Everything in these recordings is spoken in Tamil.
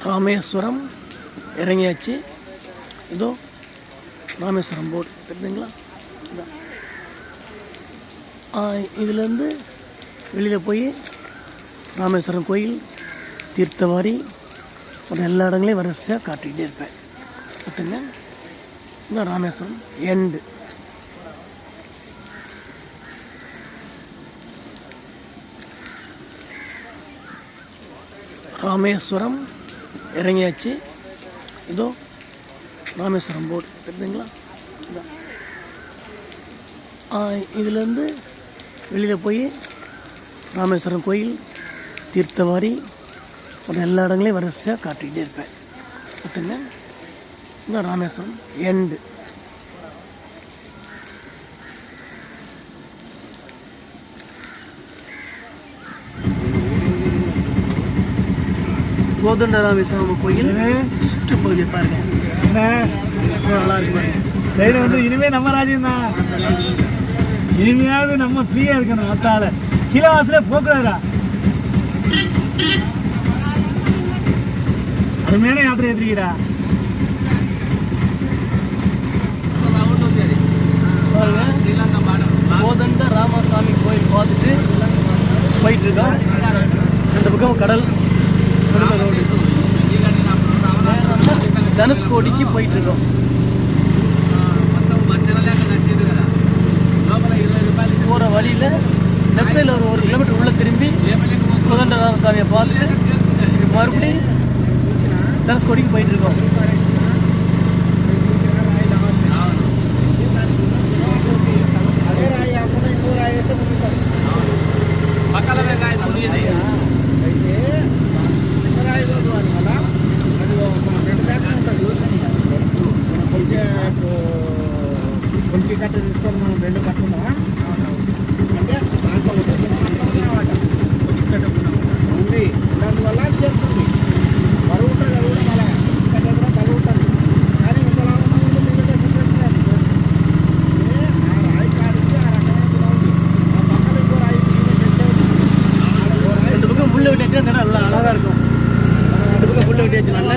ராமேஸ்வரம் இறங்கியாச்சு. இதோ ராமேஸ்வரம் போர்டு தெரியுதுங்களா? இதுலேருந்து வெளியில் போய் ராமேஸ்வரம் கோயில், தீர்த்தவாரி, எல்லா இடங்களையும் வரிசையாக காட்டிக்கிட்டே இருப்பேன். பார்த்துங்க, இந்த ராமேஸ்வரம் எண்டு. ராமேஸ்வரம் இறங்கியாச்சு. இதோ ராமேஸ்வரம் போர்டு தெரியுதுங்களா? இதுலேருந்து வெளியில் போய் ராமேஸ்வரம் கோயில், தீர்த்தவாரி, எல்லா இடங்களையும் வரிசையாக காட்டிக்கிட்டே இருப்பேன். பார்த்துங்க, இந்த ராமேஸ்வரம் எண்டு. கோதண்டராமசாமி கோயில் சுற்றுப்பகுதியை பாருங்க, நல்லா இருக்கு. ட்ரெயின் வந்து இனிமே நம்ம ராஜ்யம் தான். இனிமையாவது நம்ம ஃப்ரீயா இருக்கணும். அத்தால கிலோவாசில போக்குறா அருமையான யாத்திரை எடுத்துக்கிறா. கோதண்ட ராமசாமி கோயில் பார்த்துட்டு போயிட்டு இருக்கோம். அந்த பக்கம் கடல் ரோடு தனுஷ்கோடிக்கு போயிட்டு இருக்கோம். போகிற வழியில் லெஃப்ட் சைடில் ஒரு கிலோமீட்டர் உள்ள திரும்பி கோதண்ட ராமசாமியை பார்த்துட்டு மறுபடியும் தனுஷ்கோடிக்கு போயிட்டு இருக்கோம். కట్ట తీసుకొని మనం రెండు కట్టుకున్నామా అంటే ఉంది. దానివల్ల చేస్తుంది బరువు ఉంటుంది. అది కూడా మళ్ళీ కట్ట కూడా బరువు ఉంటుంది. కానీ ఇంతలా ఆ రాయి కాడికి ఆ రకమైన గుణం ఉంది. ఆ పక్కన ఇంకో రాయి ரெண்டு பக்கம் புல்லு வெட்டி நல்லா அழகா இருக்கும். ரெண்டு பக்கம் புல்லு வெட்டி வச்சு நல்லா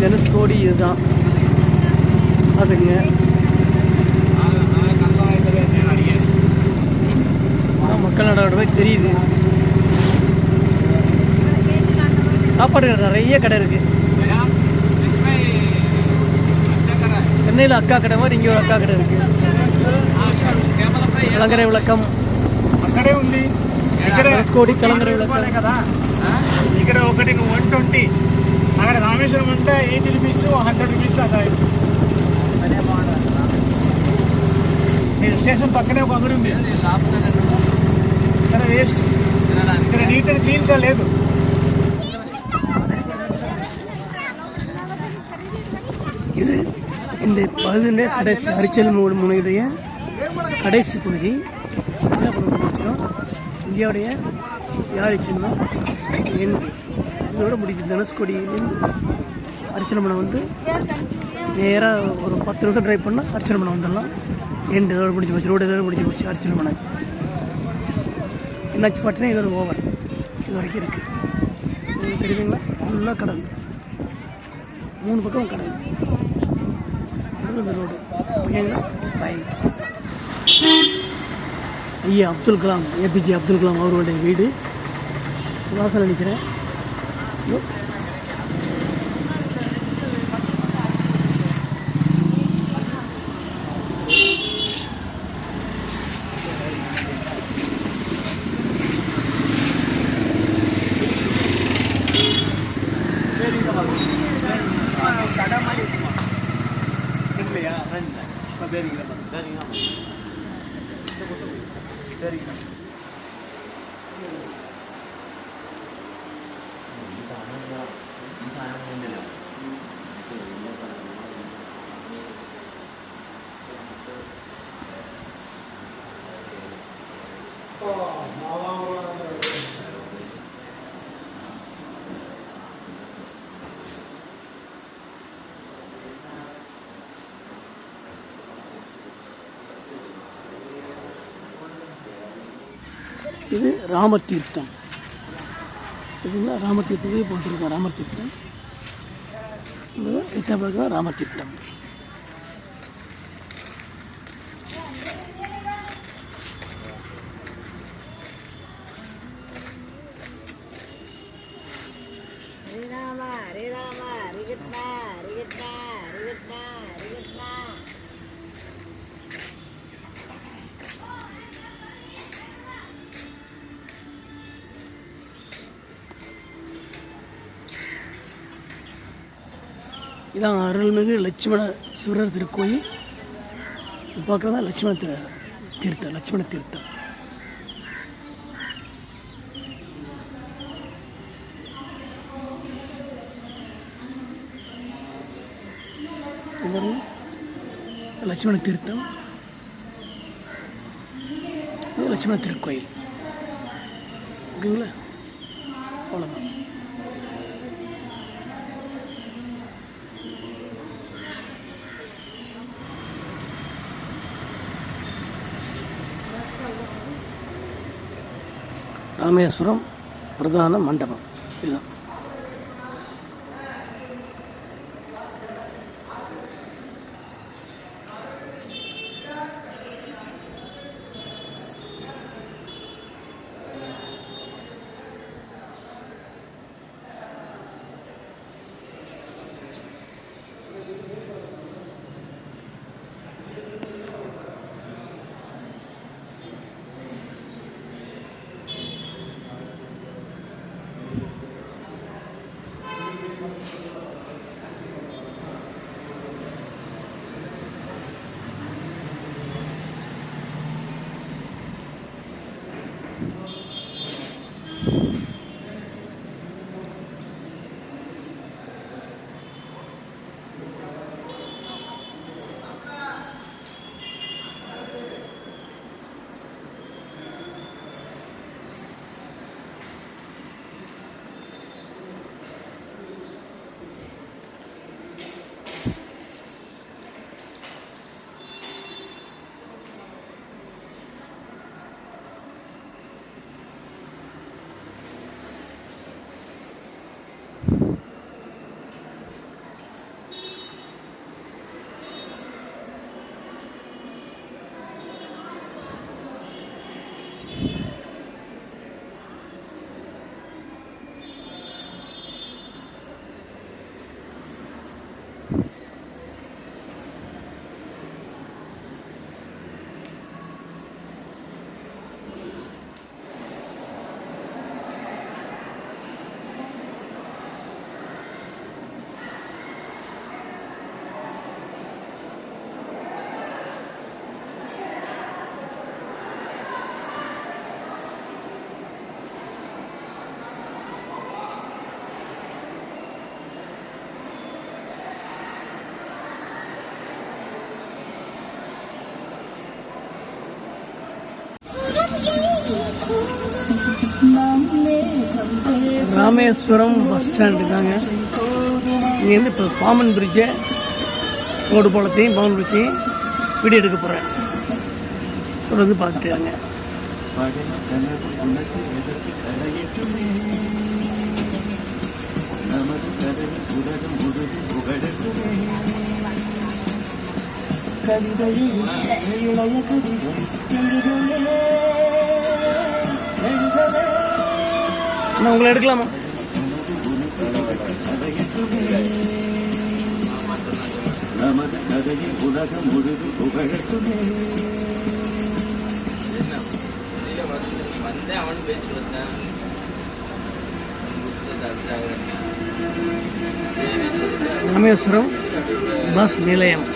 தனுஷ்கோடி இதுதான். அதுங்க மக்கள் நடவடிக்கை தெரியுது. சாப்பாடு நிறைய கடை இருக்கு. சென்னையில் அக்கா கடை மாதிரி இங்கே ஒரு அக்கா கடை இருக்கு. కలంగర విளకం అక్కడే ఉంది. దనుష్కోడి కలంగర విளకం ఇక్కడ ఒకటి 120. అక్కడ రామేశ్వరం అంటే 80 రూపీస్ 100 రూపీస్ అలా. నేను స్టేషన్ పక్కనే ఒక అంగడి ఉంది. ఇక్కడ వేస్ట్, ఇక్కడ నీట్ అండ్ క్లీన్గా లేదు. இது இந்த பகுதியில் கடைசி அரிச்சல் முனையுடைய கடைசி பகுதி. என்ன பண்ணுறோம், இந்தியாவுடைய யாழி சின்னம் இதோட முடிக்குது. தனுஷ்கோடியிலேருந்து அரிச்சலமனை வந்து நேராக ஒரு 10 நிமிஷம் ட்ரைவ் பண்ணால் அரிச்சலமனை வந்துடலாம். எண்டு இதோட முடிஞ்சு போச்சு, ரோடு இதோட முடிஞ்சு போச்சு. அரிச்சலமனை என்னாச்சு பார்த்தீங்கன்னா இதோட ஓவர் இது வரைக்கும் இருக்குது. உங்களுக்கு தெரியுதுங்களா? ஃபுல்லாக கடல், 3 பக்கம் கடல், இந்த ரோடு. ஓகேங்களா? பை. ஐயா அப்துல் கலாம், ஏபிஜே அப்துல் கலாம் அவர்களுடைய வீடு வாசல் நினைக்கிறேன். இல்லையா சரிங்க சரிங்க இது ராமதீர்த்தம். இதுங்களா ராமதீர்த்தத்தையே போட்டிருக்கோம். ராமதீர்த்தம் இந்த எட்டாம் பக்கம் ராமதீர்த்தம். இதான் அருள்மிகு லட்சுமண சுரர் திருக்கோயில். பார்க்குறதா லட்சுமண தீர்த்தம். லட்சுமண தீர்த்தம் லட்சுமண தீர்த்தம். இது லட்சுமண திருக்கோயில். ஓகேங்களா? அவ்வளோதான். ராமேஸ்வரம் பிரதான மண்டபம் இதுதான். ராமேஸ்வரம் பஸ் ஸ்டாண்ட் இருக்காங்க. இங்கேருந்து இப்போ பாம்பன் பிரிட்ஜை ரோடு போலத்தையும் பாம்பன் பிரிட்ஜையும் வீடியோ எடுக்க போகிறேன். தொடர்ந்து பார்த்துட்டு இருக்காங்க. நான் உங்களை எடுக்கலாமா? உலகம் முழுது புகழத்துமே ராமேஸ்வரம் பஸ் நிலையம்.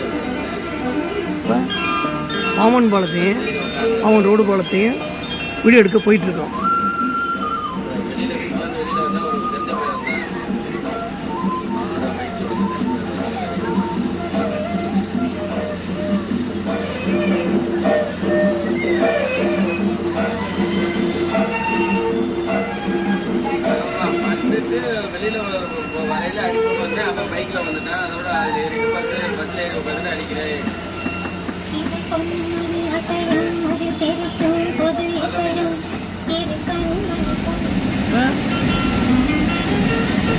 இப்போ பாமன் பாலத்தையும் பாமன் ரோடு பாலத்தையும் வீடியோ எடுக்க போயிட்டுருக்கோம். வெளியில வரையில அடிக்கும் வந்து அவன் பைக்ல வந்துட்டான். அதோட அதுல ஏறிட்டு பஸ்ல ஏறி உட்காந்து அடிக்கிறேன்.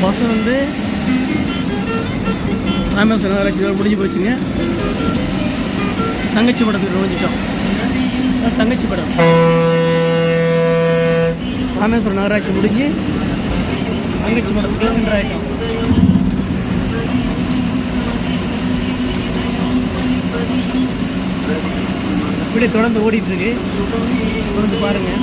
பஸ் வந்து ராமேஸ்வரம் நகராட்சி முடிஞ்சு போச்சுங்க. தங்கச்சி படத்துக்கு நுழைஞ்சிட்டோம். தங்கச்சி படம் ராமேஸ்வரம் நகராட்சி முடிஞ்சு தங்கச்சி படத்துக்கு என்ட்ரு ஆகிட்டோம். இப்படி தொடர்ந்து ஓடிட்டுருக்கு. தொடர்ந்து பாருங்கள்.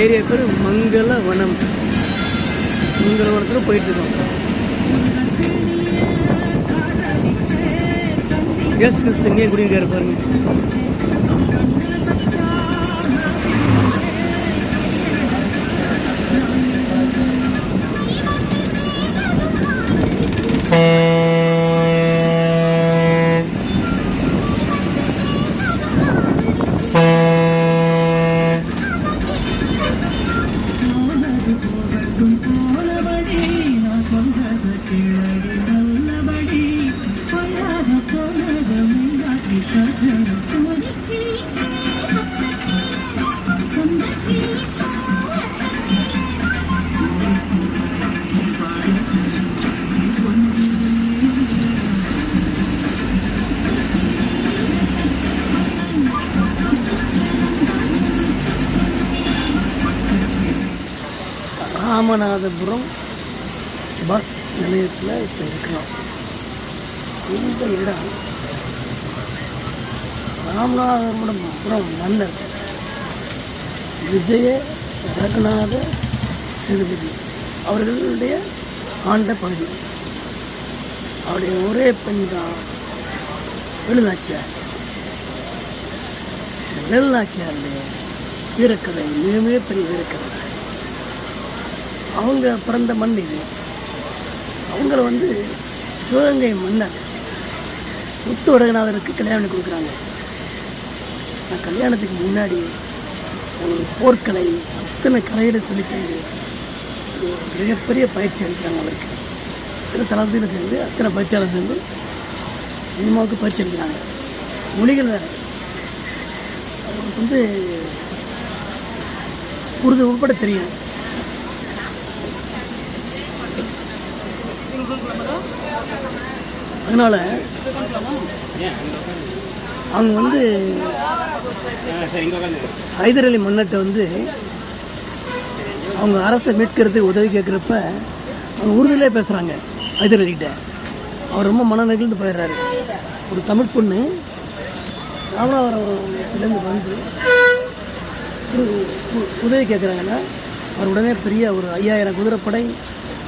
ஏரியா பேர் மங்களவனம். மங்களவனத்தில் போயிட்டுருக்கோம். கேஸ் கிறிஸ்து எங்கேயும் குடியிருக்காரு பாருங்க. நல்லபடி ராமநாதபுரம் பஸ் நிலையத்தில் இப்போ இருக்கிறோம். இந்த இடம் ராமநாதபுரம் மன்னர் விஜய ரகுநாத சேதுபதி அவர்களுடைய ஆண்ட பகுதி. அவருடைய ஒரே பெண் தான் வேலுநாச்சியார். வேலுநாச்சியாருடைய வீரக்கதை மிக மிகப்பெரிய வீரக்கதை. அவங்க பிறந்த மண் இது. அவங்கள சிவகங்கை மன்னர் முத்து வடகநாதருக்கு கல்யாணம் கொடுக்குறாங்க. நான் கல்யாணத்துக்கு முன்னாடி ஒரு போர்க்கலை அத்தனை கலையிட சொல்லித்தந்து மிகப்பெரிய பயிற்சி அளிக்கிறாங்க. அவருக்கு அத்தனை தளத்தில் சேர்ந்து அத்தனை பயிற்சியாளர் சேர்ந்து சினிமாவுக்கு பயிற்சி அளிக்கிறாங்க. மொழிகள் வேறு. அவருக்கு உருது உட்பட தெரியும். அதனால அவங்க ஹைதர் அலி மன்னர்கிட்ட அவங்க அரசை மீட்கிறதுக்கு உதவி கேட்குறப்ப அவங்க உருதுலேயே பேசுகிறாங்க ஹைதர் அலிகிட்ட. அவர் ரொம்ப மனநெகிழ்ந்து போயிடுறாரு. ஒரு தமிழ் பொண்ணு ராமநாதபுரத்துலேருந்து உதவி கேட்குறாங்கன்னா அவர் உடனே பெரிய ஒரு 5000 குதிரைப்படை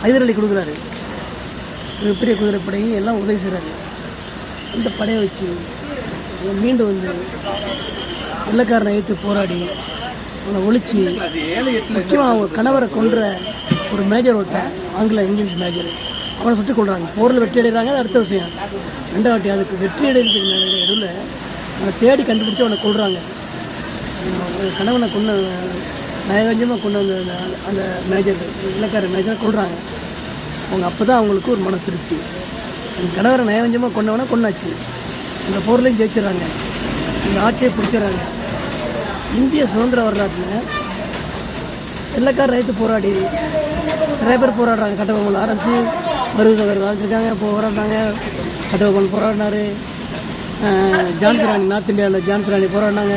ஹைதர் அலி கொடுக்குறாரு. பெரிய குதிரைப்படையும் எல்லாம் உதவி செய்கிறாரு. அந்த படையை வச்சு மீண்டும் வெள்ளைக்காரனை எதிர்த்து போராடி அவனை ஒழிச்சு முக்கியமாக அவங்க கணவரை கொன்ற ஒரு மேஜர் ஓட்டேன், ஆங்கில இங்கிலீஷ் மேஜர், அவனை சுற்றி கொள்றாங்க. போரில் வெற்றி அடைகிறாங்க. அது அடுத்த விஷயம். ரெண்டாவட்டி அதுக்கு வெற்றி அடைகிறதுக்கு நடுவில் அவனை தேடி கண்டுபிடிச்சி அவனை கொள்றாங்க. கணவனை கொண்ட நயகஞ்சமாக கொண்டு வந்த அந்த மேஜர் வெள்ளைக்கார மேஜரை கொள்றாங்க. அவங்க அப்போ தான் அவங்களுக்கு ஒரு மன திருப்தி. அந்த கணவரை நயவஞ்சமாக கொண்டவனா கொண்டாச்சு. அந்த போர்லையும் ஜெயிச்சிடறாங்க. அந்த ஆட்சியை பிடிச்சிடறாங்க. இந்திய சுதந்திர வரலாற்றில் வெள்ளைக்கார ரைத்து போராடி நிறைய பேர் போராடுறாங்க. கட்டபொம்மன் ஆரம்பித்து மருதுநகர் வாழ்ந்துருக்காங்க, போராடினாங்க. கட்டபொம்மன் போராடினார். ஜான்சி ராணி, நார்த் இந்தியாவில் ஜான்சி ராணி போராடினாங்க.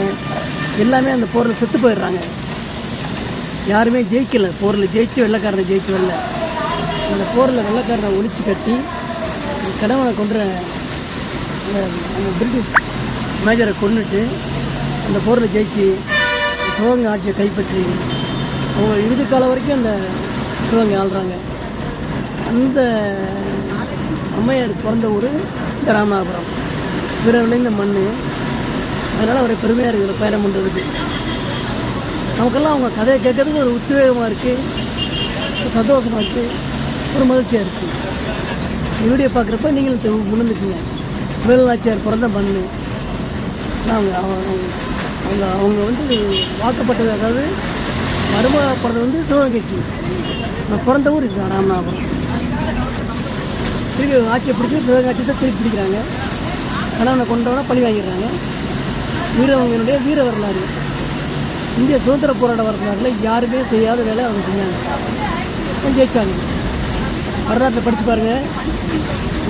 எல்லாமே அந்த போரில் செத்து போயிடுறாங்க. யாருமே ஜெயிக்கலை. போரில் ஜெயிச்சு வெள்ளைக்காரனை ஜெயிச்சு வரல. அந்த போரில் வெள்ளைக்காரனை ஒழிச்சு கட்டி கணவனை கொன்ற அந்த பிரிட்டிஷ் மேஜரை கொண்டுட்டு அந்த போரில் ஜெயிச்சு சிவகங்கை ஆட்சியை கைப்பற்றி அவங்க இறுதி காலம் வரைக்கும் அந்த சிவகங்கை ஆள்றாங்க. அந்த அம்மையார் பிறந்த ஊர் இந்த ராமநாதபுரம். வீரவிளைந்த மண். அதனால் அவரை பெருமையாக இருக்கிற பயணம் பண்ணுறதுக்கு நமக்கெல்லாம் அவங்க கதையை கேட்கறதுக்கு ஒரு உத்வேகமாக இருக்குது, சந்தோஷமாக இருக்குது, ஒரு மகிழ்ச்சியாக இருக்குது. வீடியோ பார்க்குறப்ப நீங்களும் உணர்ந்துக்குங்க. வேலுநாச்சியார் பிறந்த மண். அவங்க அவங்க அவங்க வாக்கப்பட்டது, அதாவது மருமக பிறந்தது சிவகங்கைக்கு. பிறந்த ஊர் இதுதான் ராமநாதபுரம். திருப்பி ஆட்சியை பிடிச்சி சிவகங்கை ஆட்சியை தான் திருப்பி பிடிக்கிறாங்க. கணவனை கொண்டவனை பழி வாங்கிடுறாங்க. வீரவங்களுடைய வீர வரலாறு, இந்திய சுதந்திர போராட்ட வரலாறுல யாருமே செய்யாத வேலை அவங்க செஞ்சாங்க, ஜெயிச்சாங்க. வரலாற்றில் படித்து பாருங்கள்.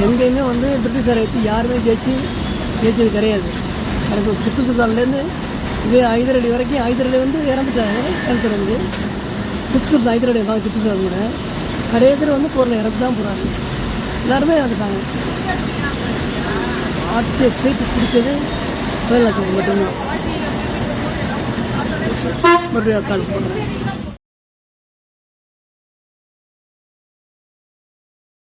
எங்கேயுமே பிரிட்டிஷாரை வச்சு யாருமே ஜெயிச்சது கிடையாது. எனக்கு திப்பு சுல்தான்லேருந்து இதே ஹைதர் அலி வரைக்கும். ஹைதர் அலி இறந்துட்டாங்க. இறந்துட்டு திப்பு சுல்தான் ஹைதர் அலி வாங்க திப்பு சுல்தான் கூட கடைசியில் போரில் இறந்து தான் போகிறாங்க. எல்லாருமே இறந்துட்டாங்க. ஆட்சியை திருப்பி பிடிச்சது வேலுநாச்சியார் மட்டும்தான். மறுபடியும் கால் பண்ணுறேன்.